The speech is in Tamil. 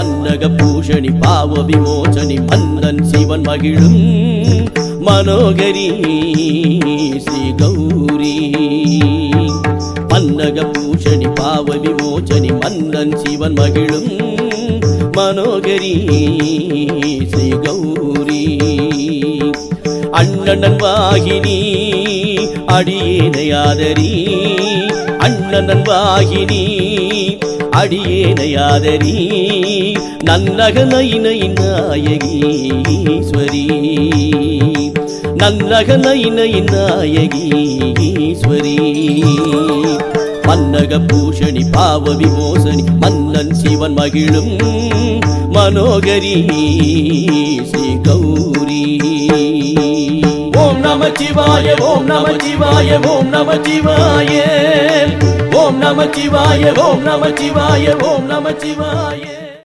மன்னக பூஷணி பாவ விமோசனி மன்னன் சிவன் மகிழும் மனோகரி ஸ்ரீ கௌரி மன்னக பூஷணி பாவ விமோசனி மன்னன் சிவன் மகிழும் மனோகரி ஸ்ரீ கௌரி அண்ணன் வாகினி அடியேனை ஆதரி அண்ணன் வாகினி அடியேனை ஆதரி நன்னக நயினை நாயகீஸ்வரி நன்னக நயினை நாயகீஸ்வரி மன்னக பூஷணி பாவ விமோசனி மன்னன் சிவன் மகிழும் மனோகரி ஸ்ரீ கௌரி ஓம் நம சிவாய ஓம் நம சிவாய ஓம் நம சிவாய ஓம் நம சிவாய ஓம் நம சிவாய ஓம் நம சிவாய